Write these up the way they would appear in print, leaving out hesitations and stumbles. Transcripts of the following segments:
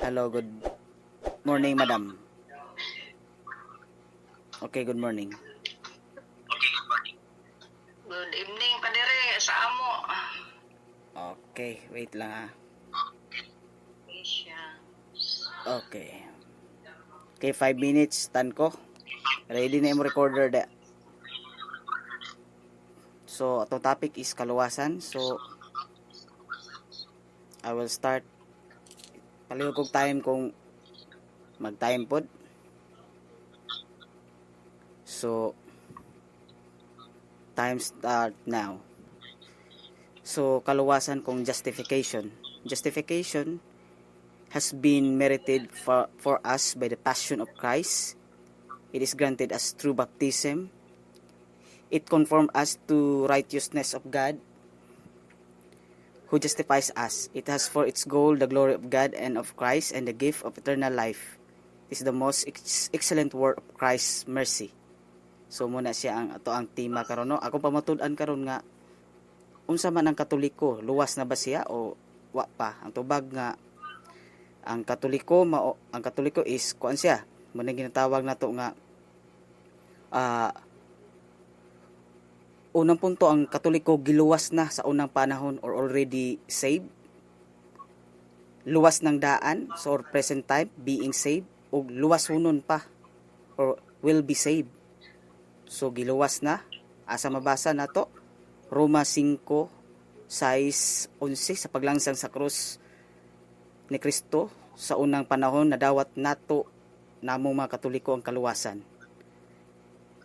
Hello, good morning, madam. Okay, good morning. Good evening, Padre. Sa amo. Okay, wait lang ha. Okay. Okay, 5 minutes, tan ko. Ready na yung recorder da. So, atong topic is kaluwasan. So, I will start. Palihog kong time kung mag-time pod. So, time start now. So, kaluwasan kung justification. Justification has been merited for us by the passion of Christ. It is granted us through baptism. It conforms us to righteousness of God, who justifies us. It has for its goal the glory of God and of Christ and the gift of eternal life. This is the most excellent work of Christ's mercy. So muna siya ang ato ang tema karon no. Ako pamatud-an karon nga unsa man ang Katoliko, luwas na ba siya o wa pa? Ang tubag nga ang Katoliko is kuan siya. Muna ginatawag nato nga unang punto, ang Katoliko giluwas na sa unang panahon or already saved. Luwas ng daan, so present time, being saved, o luwas hunon pa, or will be saved. So giluwas na, asa mabasa na to? Roma 5:6-11 sa paglangsang sa krus ni Kristo sa unang panahon nadawat nato namong mga Katoliko ang kaluwasan.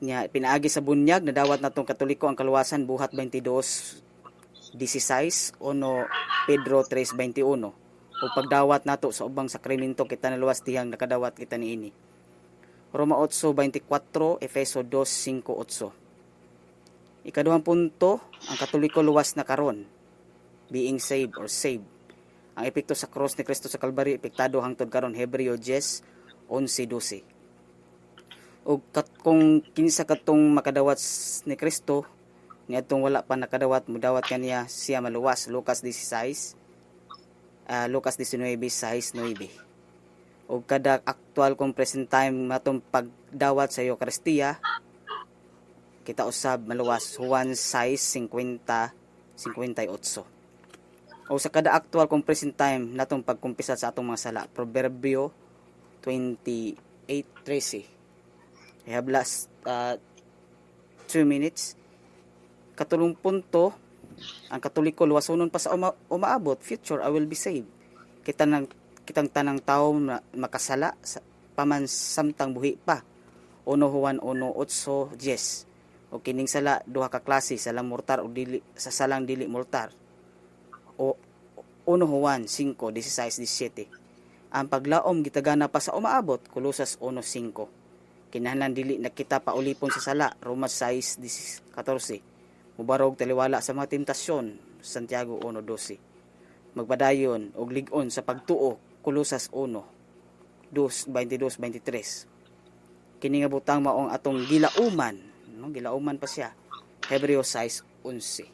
Nya pinaagi sa bunyag nadawat natong Katoliko ang kaluwasan buhat 22:16 ono Pedro 3:21. O pagdawat nato sa ubang sakramento kita naluwas dihang nakadawat kita niini. Roma 8:24, Efeso 2:5-8. Ikaduhang punto, ang Katoliko luwas na karon, being saved or saved. Ang epekto sa cross ni Kristo sa Kalbaryo epektado hangtod karon, Hebreo 10:11-12. O kung kinsa katong makadawat ni Kristo niadtong wala pa nakadawat, mudawat kaniya siya maluwas, Lucas 19:6-9. O kada actual kung present time natong pagdawat sa Eucharistia kita usab maluwas, Juan 6:50-58. O sa kada actual kung present time natong pagkumpisa sa atong mga sala, Proverbio 28:13. I have last 2 minutes. Katulong punto, ang Katoliko luwasonon pa sa umaabot, future I will be saved. Kitang tanang tao na makasala sa paman samtang buhi pa. 1 Juan 1:8-10. O kining sala duha ka klase, salang mortar o dili sa salang dili mortar. O 1 Juan 5:16-17. Ang paglaom gitagana pa sa umaabot, Kolosas 1:5. Kinahanglan dili nakita pa ulipon sa sala, Roma 6:14. Mubarog taliwala sa mga tentasyon, Santiago 1:12. Magbadayon og lig-on sa pagtuo, Kolosas 1:22-23. Kini nga butang maong atong gilauman, no? Gilauman pa siya, Hebreo 6:11.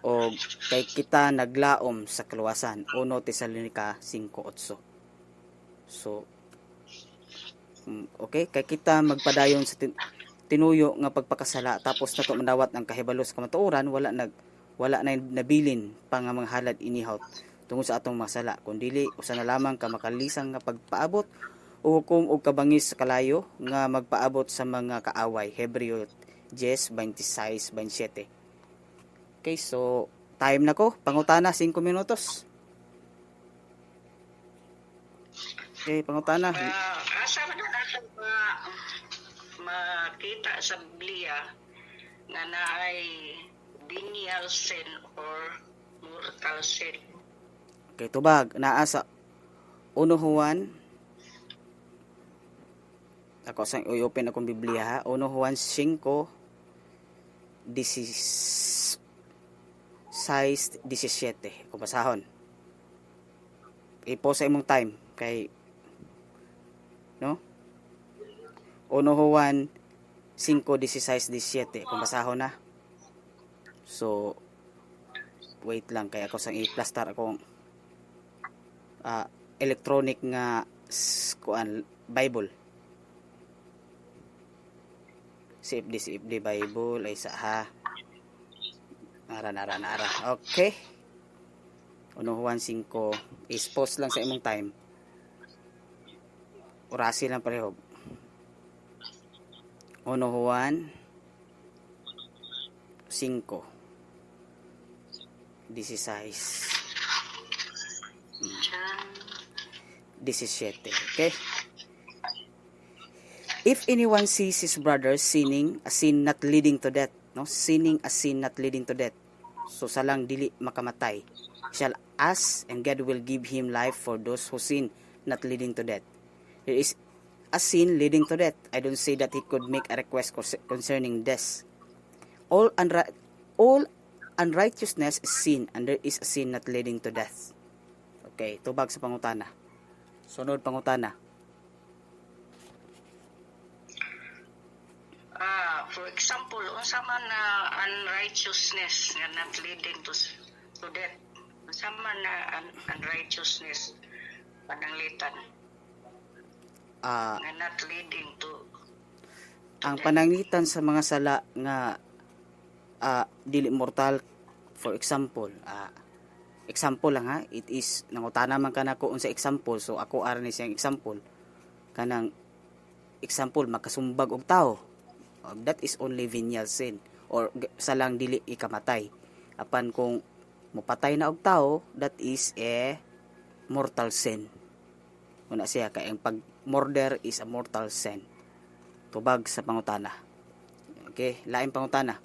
O kay kita naglaom sa kaluwasan, 1 Tesalonica 5:8. So okay, kay kita magpadayon sa tinuyo nga pagpakasala tapos nato mandawat ang kahibalo sa kamatuoran, wala na nabilin pa nga mga halad inihaw tungod sa atong mga sala, kundili usa na lamang ka makalisang nga pagpaabot o hukom og kabangis sa kalayo nga magpaabot sa mga kaaway, Hebreo 10:26-27. Okay, so time na ko, pangutana 5 minutos. Okay, pangutana. Asa man natin makita sa Biblia nga naay venial sin or mortal sin? Okay, tubag naa sa 1 Juan. Ako sang i-open akong Biblia ha. 1 Juan 5:16-17. Kung basahon. Ipo sa imong time kay no? 1 Juan 5:16-17. Kung basahon na. So wait lang kay ako sang i-plaster akong electronic nga kuan Bible. CFD Bible ay sa ha. Ara. Okay. 1:05 is post lang sa imong time. Orasi lang pareho. 1:05 16 17. Okay? If anyone sees his brother sinning, a sin not leading to death, no? Sinning a sin not leading to death. So salang dili makamatay, shall ask and God will give him life for those who sin not leading to death. There is a sin leading to death. I don't say that he could make a request concerning death. All unrighteousness is sin, and there is a sin not leading to death. Okay, tubag sa pangutana. Sunod pangutana. For example, unsa man na unrighteousness nga not leading to death. Unsa man na unrighteousness pananglitan nga not leading to Ang death. pananglitan sa mga sala nga dili mortal, for example, example lang ha, it is nangutana man kanako unsa example, so ako ara ni siyang example kanang example makasumbag og tao. That is only venial sin or salang dili ikamatay. Apan kung mupatay na og tao, that is a mortal sin. Una siya kay ang pag murder is a mortal sin. Tubag sa pangutana. Okay, lain pangutana.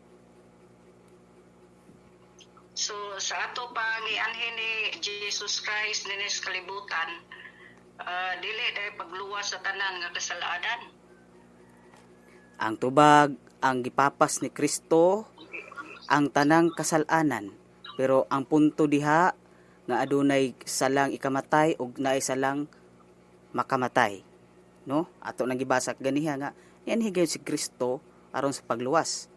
So sa ato pa gianhin ni Jesus Christ dinis kalibutan, dili dahil pagluwas sa tanan nga kasalanan. Ang tubag, ang gipapas ni Kristo ang tanang kasalanan, pero ang punto diha nga adunay salang ikamatay ug naay salang makamatay, no? Ato nang gibasa ganiha nga yan higayod si Kristo aron sa pagluwas.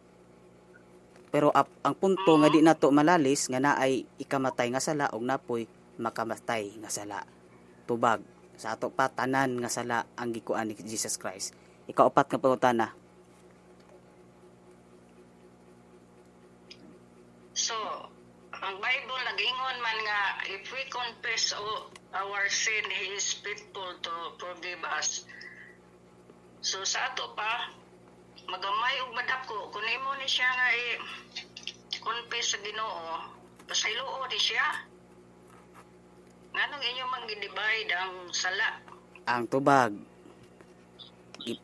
Pero ang punto nga di nato malalis nga naay ikamatay nga sala ug napoy makamatay nga sala. Tubag sa ato pa tanan nga sala ang gikuan ni Jesus Christ. Ikaupat nga pangutana. So, ang Bible nag-ingon man nga if we confess our sin, He is faithful to forgive us. So sa ato pa, magamay og madako kung imo ni siya nga confess sa Ginoo, pasayloon ni siya. Nganong inyo man gidivide ang sala? Ang tubag,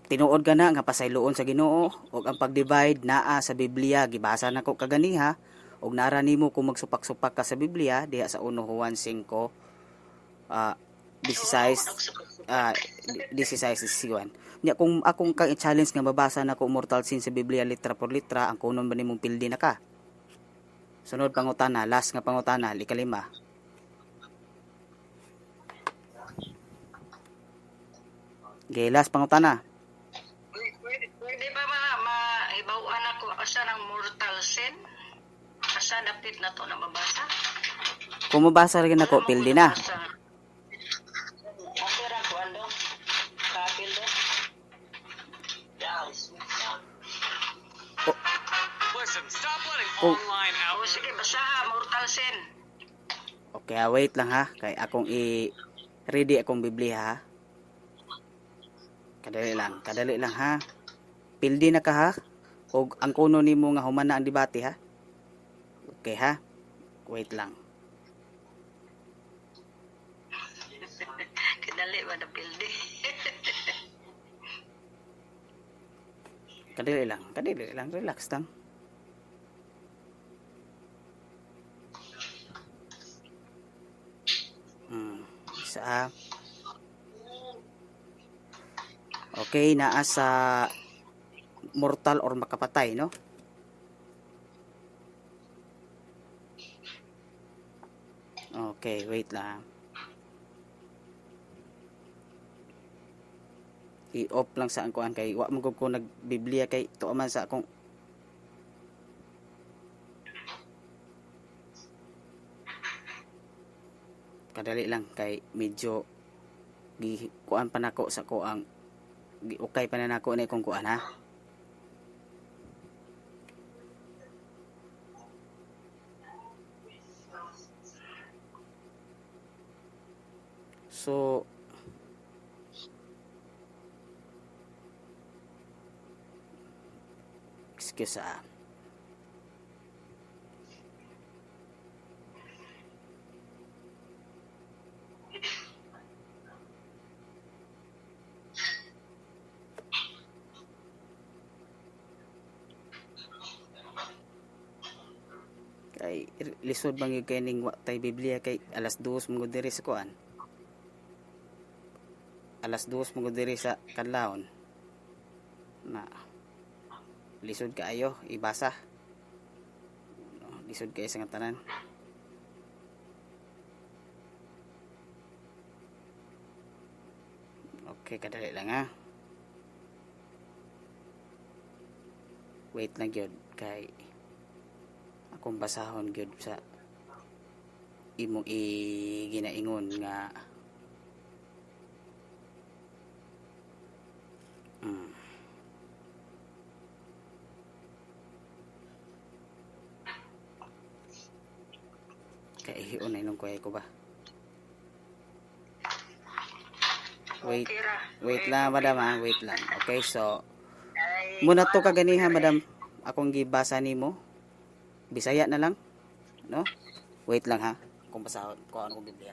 tinuod ka na nga pasayloon sa Ginoo ug ang pag-divide naa sa Biblia, gibasa nako kaganiha ug nara nimo kung magsupak-supak ka sa Biblia diha sa 1 Juan 5 16 16 nya kung akong kang i-challenge nga mabasa nako mortal sin sa Biblia litra por litra, ang kunon ba nimong pildi na ka? Sunod pangutana, last nga pangutana, ikalima. Okay, last pangutana. Pwede ba maibawan ako asa ng mortal sin? Asa dapit na to na mabasa? Kung mabasa rin ako, pildi na. Apira ko ano? Kapil do? Listen, stop letting Oh. online out. Sige, basaha, mortal sin. Okay, wait lang ha. Kay akong ready akong Biblia ha. Kadali lang ha. Pildi na ka ha. O ang kuno nimo nga human na ang debate ha. Okay ha. Wait lang. Kadali ba na pildi? Kadali lang. Relax lang. Isa. Okay, naa sa mortal or makapatay, no? Okay, wait lang. I-off lang sa angkuan kay wa man ko nagbiblia kay tuwa man sa akong kadali lang kay medyo kuan pa nako sa ko ang okay pa na nako na kung kuan ha. So excuse kay lisod bang yung kining wa tay Biblia kay alas 2 mong diri sa kuan. Alas 2 mong diri sa kadlawon. Na lisod kaayo ibasa. Lisod kayo sa tanan. Okay, kadali lang ha. Wait lang gyud kay akong basahon gyud sa imong ginaingon nga kay unay nung kuya ko ba. Wait lang madam ha, wait lang. Okay, so muna to kaganiha madam, akong gibasa nimo Bisaya na lang, no? Wait lang ha, kung basahon ko ano kong Biblia.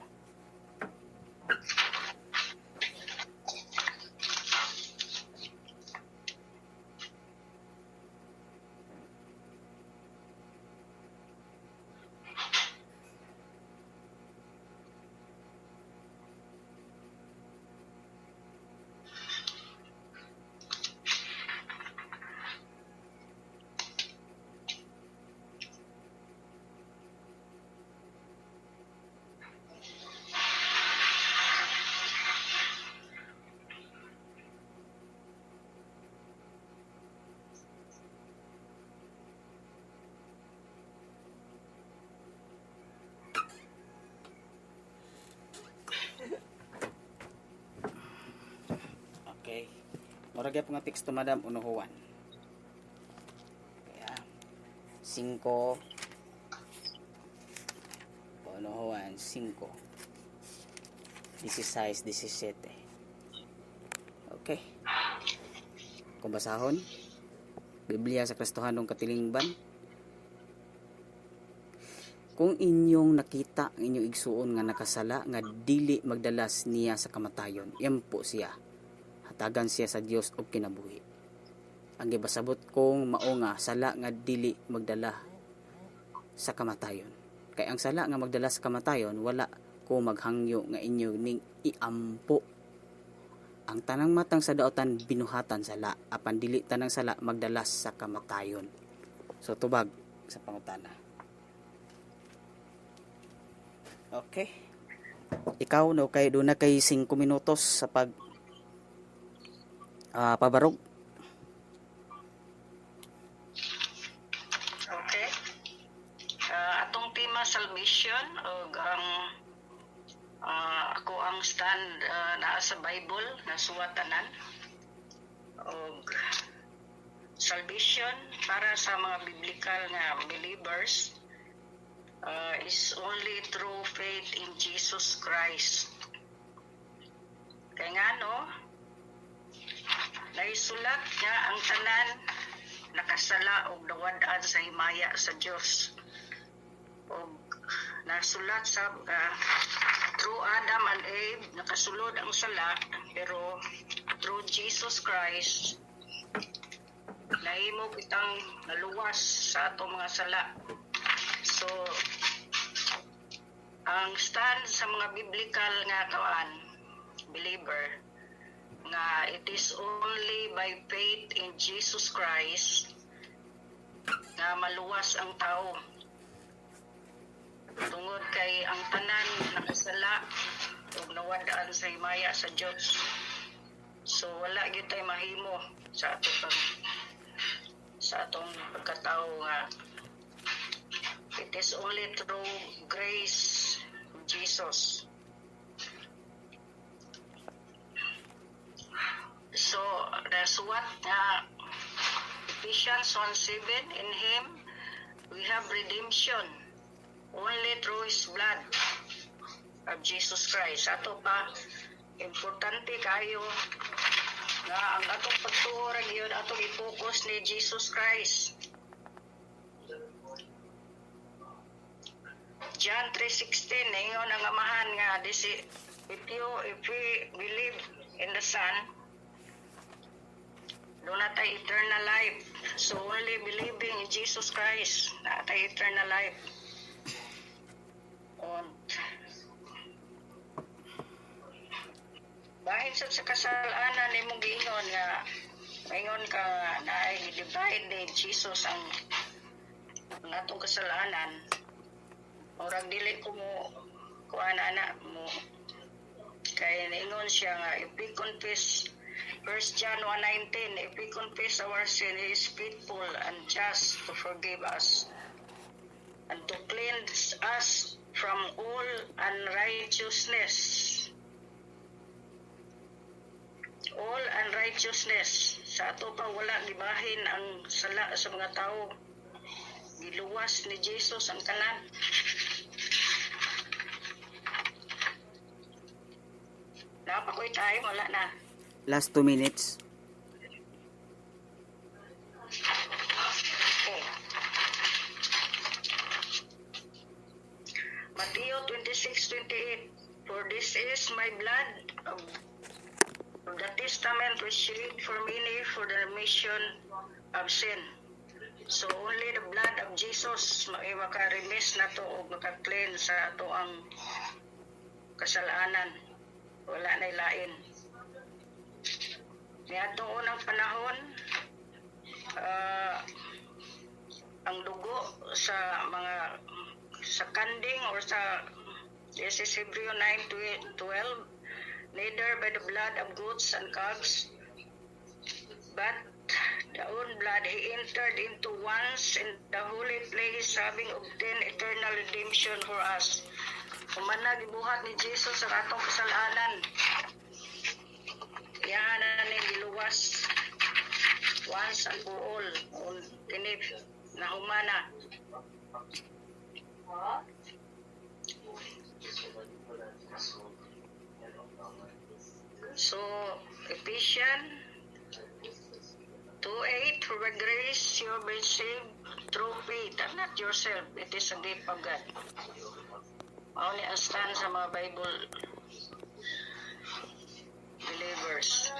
Okay. Mura gyud nga teksto madam unuhuan. Kaya 5 unuhuan 5 16 17. Okay. Kung basahon Biblia sa Kristohanong Katilingban. Kung inyong nakita ang inyong igsuon nga nakasala nga dili magdalas niya sa kamatayon, yan po siya. Hatagan siya sa Dios og kinabuhi. Ang gibasabot kong mao nga sala nga dili magdala sa kamatayon. Kay ang sala nga magdala sa kamatayon wala ko maghangyo nga inyo ning iampo. Ang tanang matang sa daotan binuhatan sala, apan dili tanang sala magdalas sa kamatayon. So tubag sa pangutana. Okay. Ikaw no kay do na kay 5 minutos sa pabarog. Okay. Atong tema salvation o ang ako ang stand naa sa Bible na suwatanan og salvation para sa mga biblical nga believers is only through faith in Jesus Christ. Kaya nga no, naisulat nga ang tanan nakasala og nawad-an sa himaya sa Dios. Og nasulat sa through Adam and Eve nakasulod ang sala, pero through Jesus Christ nahimo kitang naluwas sa atong mga sala. So ang stand sa mga biblical nga believer nga it is only by faith in Jesus Christ nga maluwas ang tao. Tungod kay ang tanan nakasala ug nawad-an sa himaya sa Dios. So wala gyud tay mahimo sa atong pagkatao nga it is only through grace of Jesus. So that's what Ephesians 1:7, in Him we have redemption only through His blood of Jesus Christ. Ato pa, importante kayo nga ang atong pagtuo ra gyud atong i-focus ni Jesus Christ. John 3:16 ingon ang Amahan nga if we believe in the Son, doon na tayo eternal life. So only believing in Jesus Christ na tayo eternal life. Und bahin sa kasalanan ni mong giingon nga maingon ka na ay divide ni Jesus ang natong kasalanan. Murag dili ko mo kuan ana mo kay naingon siya nga if we confess 1 John 1:19, if we confess our sin, He is faithful and just to forgive us and to cleanse us from all unrighteousness. All unrighteousness. Sa ato pa wala gibahin ang sala sa mga tao. Giluwas ni Jesus ang tanan. Napakoy tayo, wala na. Last 2 minutes. Okay. Matthew 26:28. For this is my blood of the testament which shed for many for the remission of sin. So only the blood of Jesus maka-remiss na to o maka-cleanse sa ato ang kasalanan. Wala na ilain. Niadtong unang panahon, ang dugo sa mga sa kanding or sa this is Hebrew 9:12, neither by the blood of goats and calves, but the own blood He entered into once in the holy place, having obtained eternal redemption for us. Humana gibuhat ni Jesus ang atong kasalanan. Yan na ni giluwas once and for all. Kini na humana. So Ephesians 2:8, for by grace you have been saved through faith, and not yourself. It is a gift of God. Only ang stand sa mga Bible believers.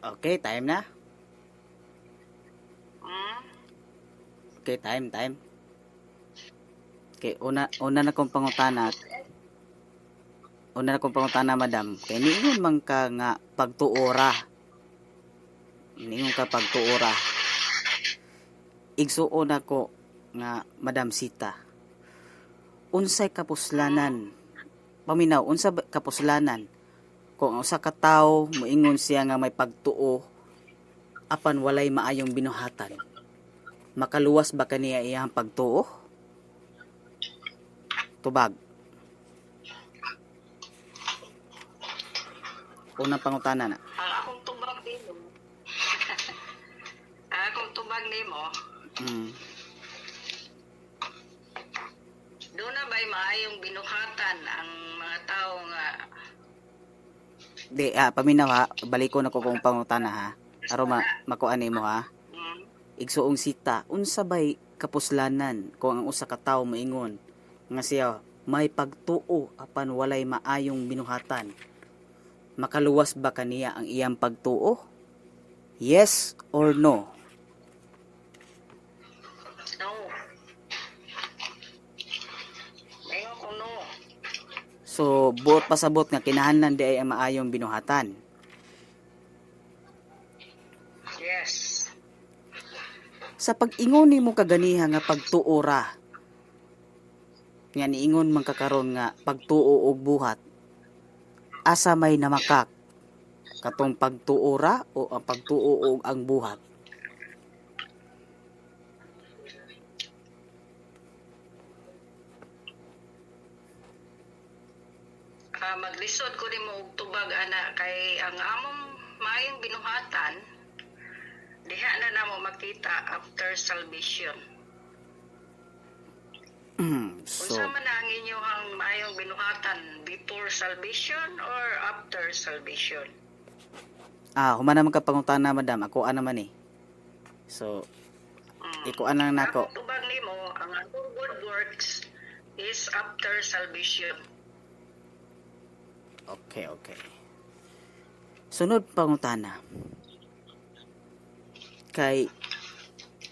Okay, time na. Okay, time. Okay, una na kong pangutana. Madam. Kay niingon man ka nga pagtuora. Niingon ka pagtuora. Igsuon ako nga Madam Sita. Unsay kapuslanan? Paminaw, unsa kapuslanan? Kung usa ka tawo moingon siya nga may pagtuo apan walay maayong binuhatan. Makaluwas ba kaniya iyang pagtuo? Tubag. Unang pangutana na. Ang akong tubag nimo. Doon na ba'y maayong binuhatan ang mga tao nga Paminaw ha, balik ko na ko kung pangutana ha. Aro makuan nimo ha. Igsuong Sita, unsa bay kapuslanan kung ang usa ka tawo moingon nga siya may pagtuo apan walay maayong binuhatan? Makaluwas ba kaniya ang iyang pagtuo? Yes or no? no. Mayo ko no. So, buot pasabot nga kinahanglan di ay ang maayong binuhatan. Yes. Sa pag-ingon nimo kaganiha nga pagtuora, nga niingon man kakaron nga pagtuo og buhat, asa may namakak katong pagtuora o ang pagtuo og ang buhat? lisod ko nimo og tubag ana kay ang among maayong binuhatan diha na namo makita after salvation. So, Unsa man ang inyong maayong binuhatan, before salvation or after salvation? human naman ka pangutana, madam. Ako naman eh. So, ikuan lang nako. Ang tubag nimo, ang atong good works is after salvation. Okay. Sunod pangutana. Kay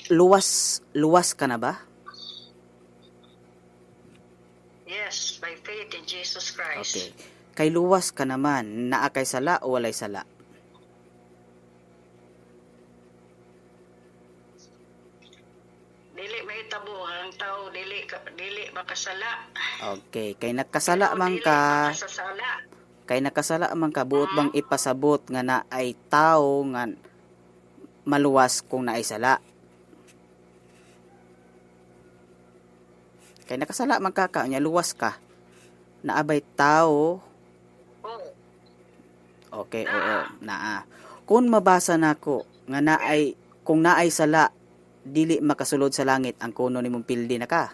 luwas ka na ba? Yes, by faith in Jesus Christ. Okay. Kay luwas ka naman, naa kay sala o walay sala? Dili mahitabo ang tao dili makasala. Okay. Kay nakasala Tao man dili ka, makasasala. buot bang ipasabot nga na ay tao nga maluwas kung naay sala? Kay nakasala man ka nya luwas ka. Naabay tao. Oh, Okay, oo, naa. Kung mabasa nako nga naay kung naay sala dili makasulod sa langit ang kuno nimong pildi na ka.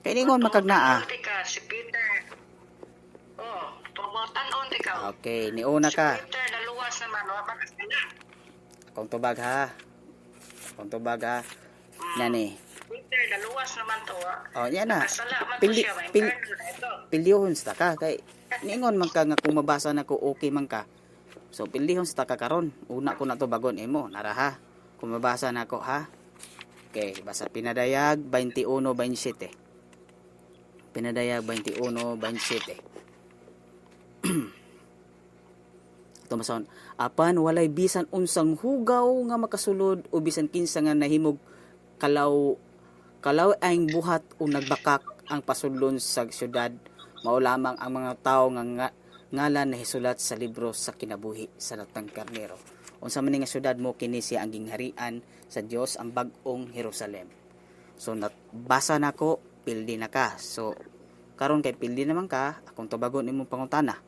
Kay ningon makagnaa. Tumotan-on ka, si Peter. Oh, tumotan-on ka. Okay, niuna Si ka. Peter naluwas naman, wa makasala. Akong tubag ha. Nani. Peter naluwas naman to. Oh, yan na. Nakasala man to Pildi siya, ma-incarno na ito. pildihon sa ka kay ningon man ka nga kung mabasa nako okay man ka. So pildihon sa ka karon. Una ko na to bagon imo, nara ha. Kung mabasa nako ha. Okay, basa Pinadayag 21:27. Pinadayag 21:27. Ito mason, apan walay bisan unsang hugaw nga makasulod o bisan kinsa nga nahimog kalaw ang buhat o nagbakak ang pasudlon sa syudad, mao lamang ang mga tawo nga ngalan na hisulat sa libro sa kinabuhi sa Latang Karnero. Unsa man nga syudad mo kini siya ang gingharian sa Dios, ang bag-ong Jerusalem. So nabasa nako, pildi na ka. So karon kay pildi naman ka, akong tubagon imong pangutana.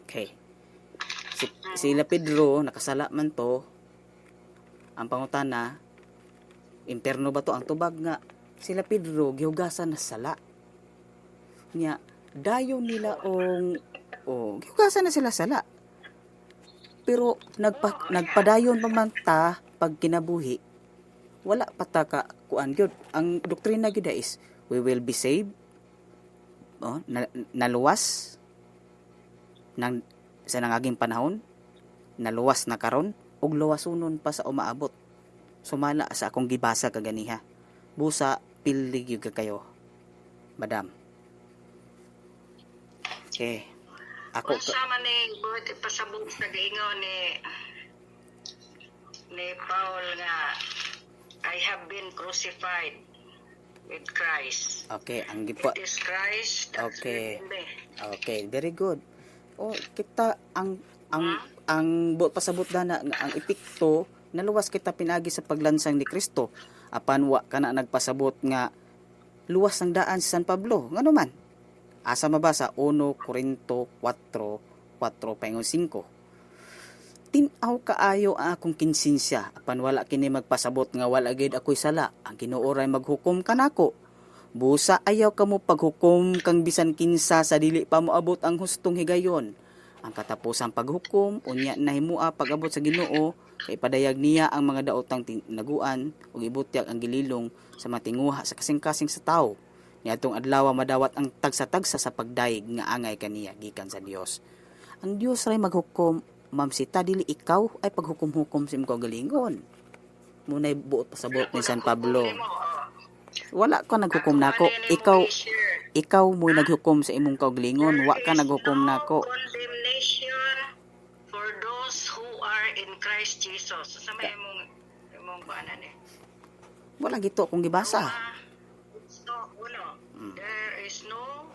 Okay. Sila Pedro nakasala man to. Ang pangutana, imperno ba to? Ang tubag nga sila Pedro gihugasan na sala. Nya dayon nila gihugasan na sila sala. Pero nagpadayon pa man ta pag kinabuhi. Wala pa ta ka kuan gyud. Ang doktrina gyud is we will be saved. Naluwas nang sa nangaging panahon, naluwas na karon ug luwasunon pa sa umaabot. Sumala sa akong gibasa kaganiha. Busa pildi gyud kayo, madam. Okay. Ako Unsa man ni buhat ipasabot sa giingon ni Paul nga I have been crucified with Christ. okay, ang gipa. It is Christ that's Okay. within me. Okay, very good. Kita ang buot pasabot na ang epekto naluwas kita pinagi sa paglansang ni Kristo. Apan wa kana nagpasabot nga luwas ang daan si San Pablo. Ngano man? Asa mabasa 1 Corinto 4:5. Tinaw kaayo ang akong kinsinsya, apan wala kini magpasabot nga wala gid ako'y sala. Ang Ginoo ray maghukom kanako. Busa ayaw kamo paghukom kang bisan kinsa sa dili pa moabot ang hustong higayon. Ang katapusang paghukom unya nahimua pag-abot sa Ginoo kay padayag niya ang mga daotang tinaguan ug ibutyag ang gililong sa matinguha sa kasing-kasing sa tawo. Niadtong adlaw madawat ang tagsa-tagsa sa pagdayeg nga angay kaniya gikan sa Dios. Ang Dios ray maghukom, ma'am, sita dili ikaw ay paghukom-hukom sa imong kagalingon. Munay buot pasabot ni San Pablo. Wala ka naghukom nako. Ikaw mo naghukom sa imong kaugalingon, wa ka naghukom nako. Condemnation for those who are in Christ Jesus. Sa may imong baanan Wala gito akong gibasa. There is no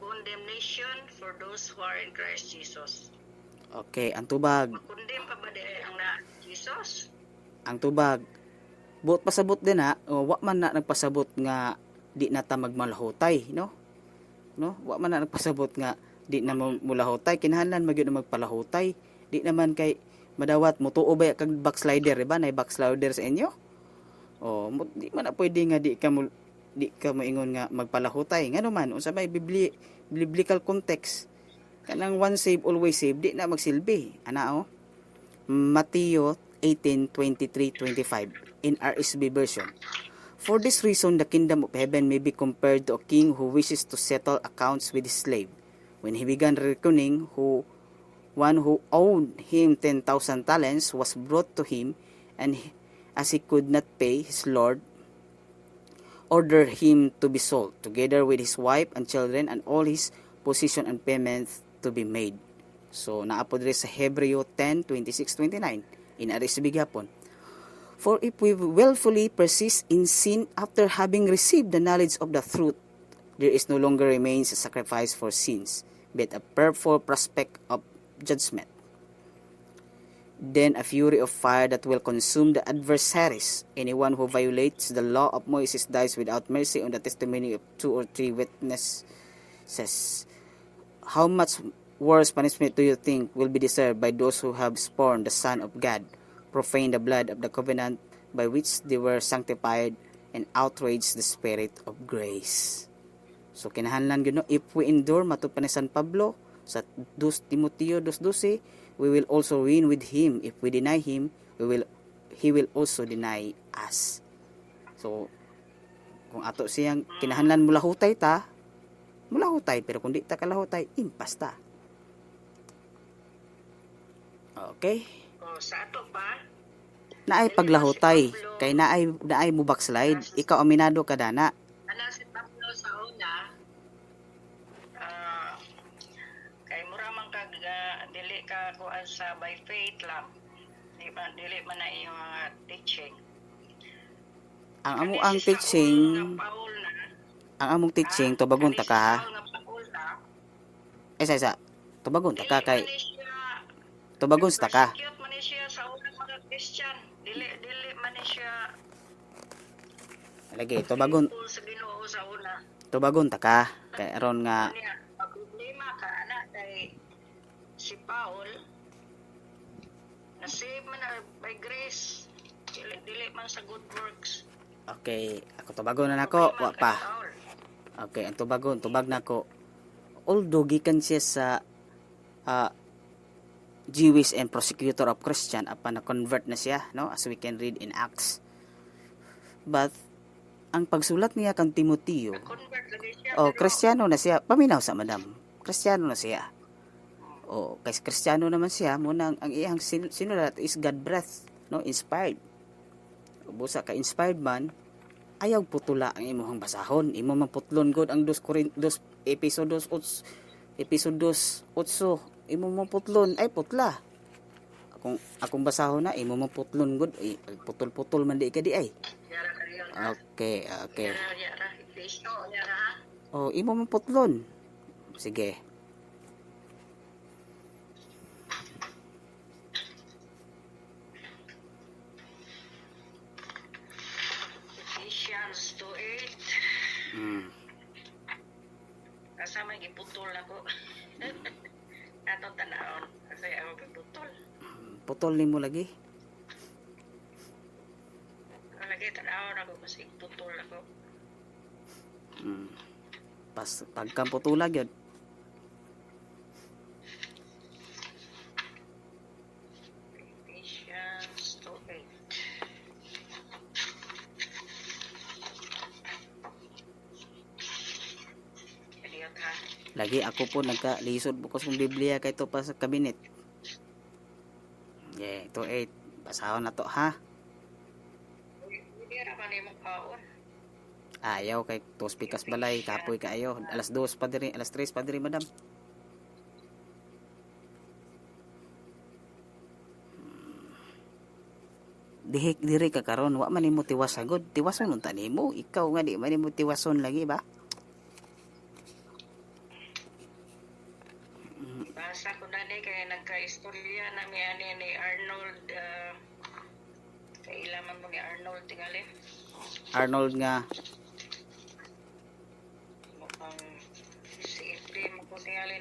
condemnation for those who are in Christ Jesus. Okay, ang tubag, Makondem pa ba ang na Jesus? buot pasabot din ha. Wa man na nagpasabot nga di na ta magmalahutay, no? Wa man na nagpasabot nga di na mo mulahutay, kinahanglan magyud na magpalahutay. Di naman kay madawat mo tuo ba kag backslider, ba? Nay backslider sa inyo? Di man na pwede nga di ka moingon nga magpalahutay. Ngano man unsa may biblical context kanang one save always save, di na magsilbi. Ana Mateo 18:23-25 in RSV version. For this reason, the kingdom of heaven may be compared to a king who wishes to settle accounts with his slave. When he began reckoning, one who owed him 10,000 talents was brought to him, and as he could not pay, his lord ordered him to be sold, together with his wife and children, and all his possession and payments to be made. So, naapod rin sa Hebreo 10:26-29 in RSV gapon. For if we willfully persist in sin after having received the knowledge of the truth, there is no longer remains a sacrifice for sins, but a fearful prospect of judgment. Then a fury of fire that will consume the adversaries. Anyone who violates the law of Moses dies without mercy on the testimony of 2 or 3 witnesses. How much worse punishment do you think will be deserved by those who have spurned the Son of God, profaned the blood of the covenant by which they were sanctified, and outraged the Spirit of grace? So kinahanglan gyud, if we endure matupad ni San Pablo sa 2 Timoteo 2:12, we will also reign with him. If we deny him, he will also deny us. So kung ato siyang kinahanglan mulahutay ta, mulahutay, pero kung di ta kalahutay, impas ta. Okay? Sa ato pa, Naay paglahutay, kay naay mo backslide, ikaw aminado ka dana. si Pablo sa una, kay mura man kag dili ka kuan sa by faith lang. Dili man na iyong teaching. Ang teaching, Paul na, ang among teaching tubagon ta ka. Isa, tubagon ta ka kay tubagon ta ka. Persecute man siya sa unang mga Christian. Dili man siya Lagi tubagon sa Ginoo sa una. ta ka kay aron nga Problema ka ana kay si Paul na-save man na by grace. Dili man sa good works. okay, ako tubagon na nako, wa pa. Okay, ang tubag nako. Although gikan siya sa Jewish and persecutor of Christian apan na convert na siya, no, as we can read in Acts. But ang pagsulat niya kang Timoteo, Convert lagi siya. Kristiyano na siya, paminaw sa madam. Kristiyano na siya. Kasi Kristiyano naman siya, muna ang iyang sinulat is God breath, no, inspired. Busa ka inspired man, ayaw putula ang imong basahon. Imo man putlon god ang 2 episodos 8, imo man putlon ay putla. Akong basahon na imo man putlon god, putol-putol man di ka di ay. Yara kayo. Okay. Yara. Kristo, yara. Imo man putlon. Sige. Ephesians 2:8. Asa may giputol nako. Atong tanaon kasi ako giputol. Putol nimo lagi. Lagi tanaon ako kasi putol ako. Pagkang putulag yun. Ephesians 2:8. Adiot ha. Lagi ako po nagkalisod bukas ng Biblia kay to pa sa kabinet. Yeah, 2:8. Basahon na to ha. Hindi ra man imong kaon. Ayaw kay tos pikas balay, kapoy kaayo. Alas 2 pa diri, alas 3 pa diri, madam. Dihik diri ka karon, wa man nimo tiwas sagod. Tiwason unta nimo, ikaw nga di man nimo tiwason lagi ba? Basa ko na ni kay nagka-istorya na ni Arnold kailaman mo ni Arnold tingali. Arnold nga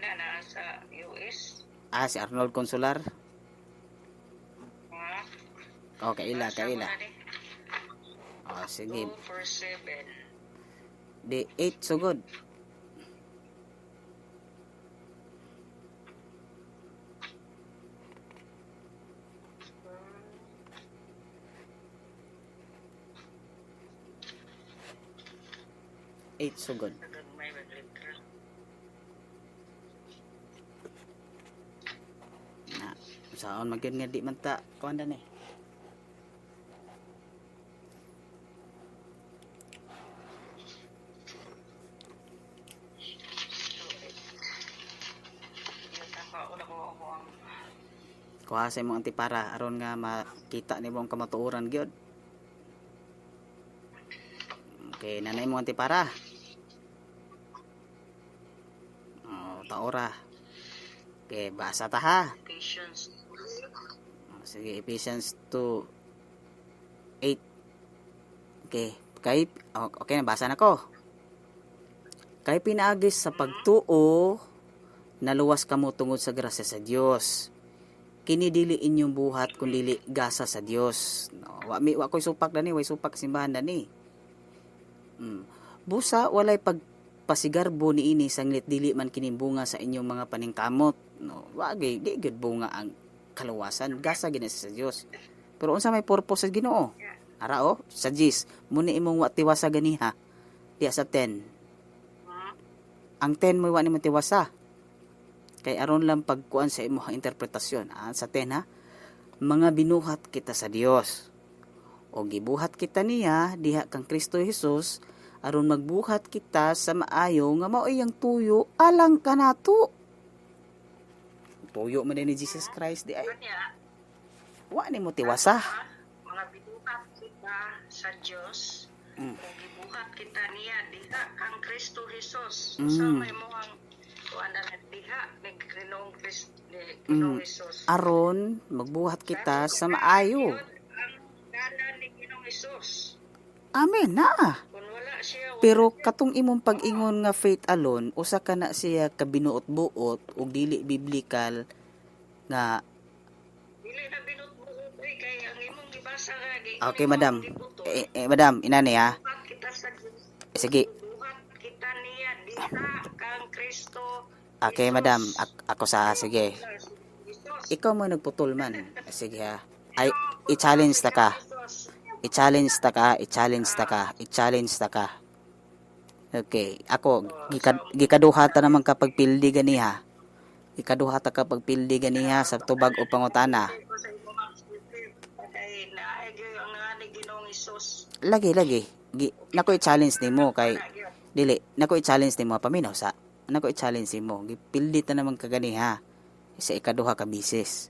na sa US. Si Arnold Consular. Ha? Kaila. Basa mo na ni. Sige. 2/7. Di 8 sugod. Eight sugod. Nagagmay maglitra. Na, saan magyud nga di man ta kuan ni. Kuha sa imong antipara aron nga makita nimo ang kamatuoran gyud. Okay, nanay mo antipara. Taora. Okay, basa ta ha. Patience. Sige, Ephesians 2:8. Okay, okay na basa na ko. Kay pinaagis sa pagtuo naluwas kamo tungod sa grasya sa Dios. Kini dili inyong buhat kun dili gasa sa Dios. No, wa koy supak dani, way supak simbahan dani. Busa walay pagpasigarbo niini sanglit dili man kini bunga sa inyong mga paningkamot. No, wagay di gud bunga ang kaluwasan, gasa gina sa Dios. Pero unsa may purpose sa Ginoo? Ara sa Gis, muni imong wa tiwasa ganiha. Diya sa 10. Ang 10 mo wa ni tiwasa. Kay aron lang pagkuan sa imong interpretasyon. Sa 10 ha, mga binuhat kita sa Dios. O gibuhat kita niya diha kang Kristo Jesus aron magbuhat kita sa maayo nga mao iyang tuyo alang kanato. Tuyo man ni Jesus Christ di ay. Kanya, Wa ni mo tiwasa. mga binuhat kita sa Dios. Kung gibuhat kita niya diha kang Kristo Jesus. So may mohang kuan na diha ni Ginoong Kristo ni Ginoong Jesus. Aron magbuhat kita sa maayo. Ang dalan ni Ginoong Jesus. Amen na. Kung wala siya, Pero katong imong pag-ingon nga faith alone, usa ka na siya kabinuot-buot ug dili biblical nga. dili na binutbuot kay ang imong gibasa nga Okay, madam. Madam, inani ha. Buhat kita sa Diyos. Sige. Buhat kita niya diha kang Kristo. Okay, madam. Ako sige. Jesus. Ikaw mo nagputol man. Sige ha. Ay, i-challenge ta ka. I-challenge ta ka. Okay. Ako, gikaduha ta naman kapag pildi ganiha. Ikaduha ta kapag pildi ganiha sa tubag o pangutana. Sa imong spirit kay naay gyud ang nga ni Ginoong Jesus. Lagi. Nako i-challenge nimo kay dili. Nako i-challenge nimo paminaw sa. Nako i-challenge nimo. Gipildi ta naman kaganiha sa ikaduha ka bisis.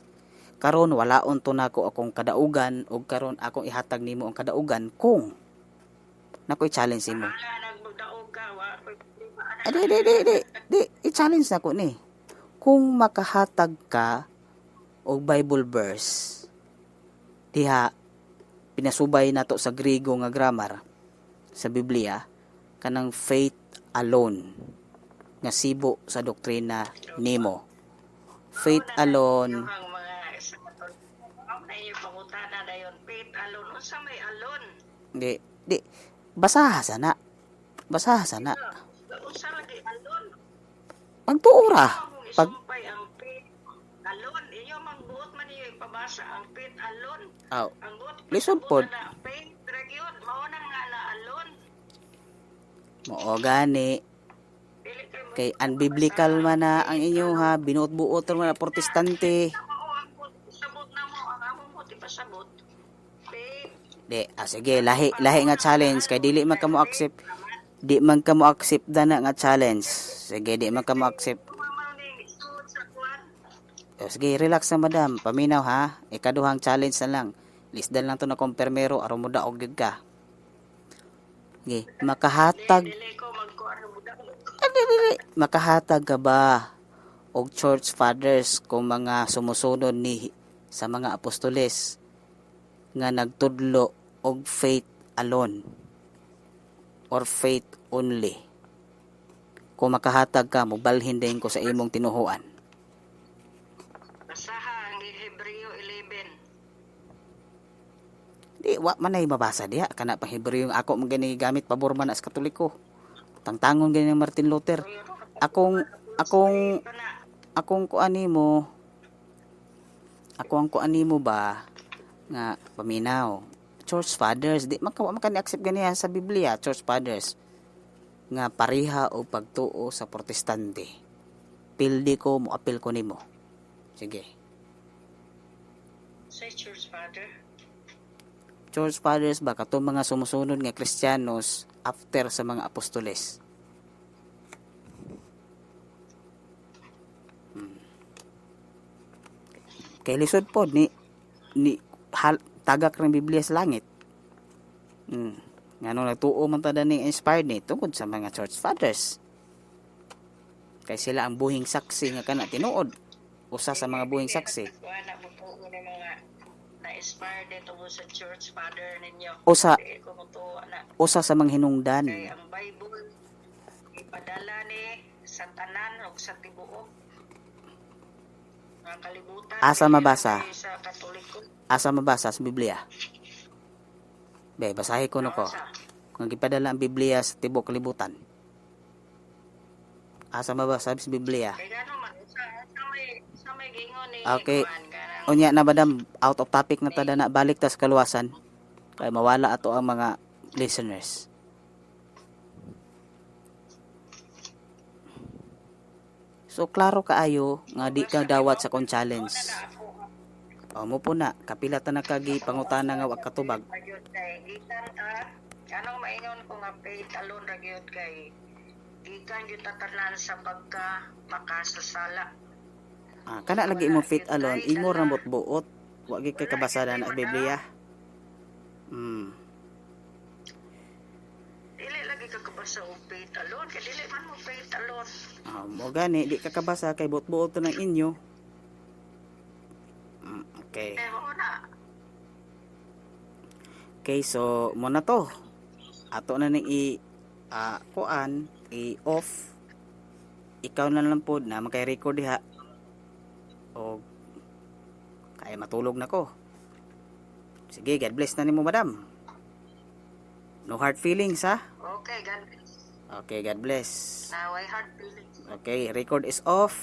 Karon walaon to nako akong kadaugan ug karon akong ihatag nimo ang kadaugan kung nako i-challenge nimo. Wala nagdaog ka wa Di i-challenge nako ni. Kung makahatag ka og Bible verse diha pinasubay nato sa Griego nga grammar sa Biblia kanang faith alone nga sibo sa doktrina nimo. Faith alone. ang mga ang na yung pangutana dayon faith alone unsa may alone Di basaha sana. unsa lagi alone Pagtuora. Pag isumpay ang faith alone inyo magbuot man niyo ipabasa ang faith alone aw, ang buot Lisod pod. na faith dragon mao na nga na alone mao gani dili kay mo kay unbiblical man na ang inyo ha, binuot-buot man na protestante. mao ang sabot na mo ang among mo ti pasabot faith Sige, lahi nga challenge kay dili man ka mo accept. Di man ka mo accept dana nga challenge. Sige, di man ka mo accept. mamaw ni isuod sa kuan Sige, relax na madam. Paminaw ha. Ikaduhang challenge na lang. Lisdan lang to na kompermero aron mo daog gyud ka. Sige, dili ko magkuan mo budak makahatag ka ba og church fathers kung mga sumusunod ni sa mga apostoles nga nagtudlo og faith alone or faith only. Kung makahatag ka, mubalhin din ko sa imong tinuhuan. Basaha ang Hebreo 11. Di, wa man ay mabasa diha. Kana pang Hebreo yung ako mong gani gamit pabor man as Katoliko. Tangtangon gani ng Martin Luther. Akong kuani mo, ako ang kuani mo ba nga paminaw. Church Fathers, di man accept ganiya sa Biblia, Church Fathers nga pareha o pagtuo sa Protestante. Pildi ko mo apil ko nimo. Sige. Say Church Father. Church Fathers ba katong mga sumusunod nga Kristiyanos after sa mga apostoles. Kay lisod pod ni tagak ng Biblia sa langit. Ngano nagtuo man ta daning inspired ni tungod sa mga Church Fathers. Kay sila ang buhing saksi nga kana tinuod. Usa sa mga buhing saksi. Wala mo po ng mga na-inspired dito sa Church Father ninyo. Usa Di ko mutuwa na. usa sa mga hinungdan. Kay ang Bible ipadala ni sa tanan o sa tibuok. Mga kalibutan. Asa mabasa? Sa Katoliko. Asa mabasa sa Biblia? Be, basahin ko no ko. Asa? Kung gipadala ang Biblia sa tibok kalibutan. Asa mabasa sa Biblia? Kay gano man sa may gingon ni Okay. Juan, kanang Unya na madam, out of topic na tada na balik tas kaluwasan. Kay mawala ato ang mga listeners. So klaro kaayo nga di ka dawat sa kon challenge. O mo po na, kapila ta nakagi pangutana nga wa katubag. Ragyod kay gikan ta kanang maingon ko nga faith alone ragyod kay gikan gyud ta tanan sa pagka makasasala. Kana lagi mo fit alone, imo rambot buot. Wa gyud kay kabasada na Biblia. Dili lagi ka kabasa og faith alone kay dili man mo faith alone. Mo gani di ka kabasa kay buot-buot to ng inyo. Okay. Kay mo na Okay, so mo na to. Ato na ning kuan i-off. Ikaw na lang pod na makay-record diha. O kaya matulog na ko. Sige, God bless na nimo madam. No hard feelings ha. okay, God bless. Okay, God bless. Naway hard feelings. Okay, record is off.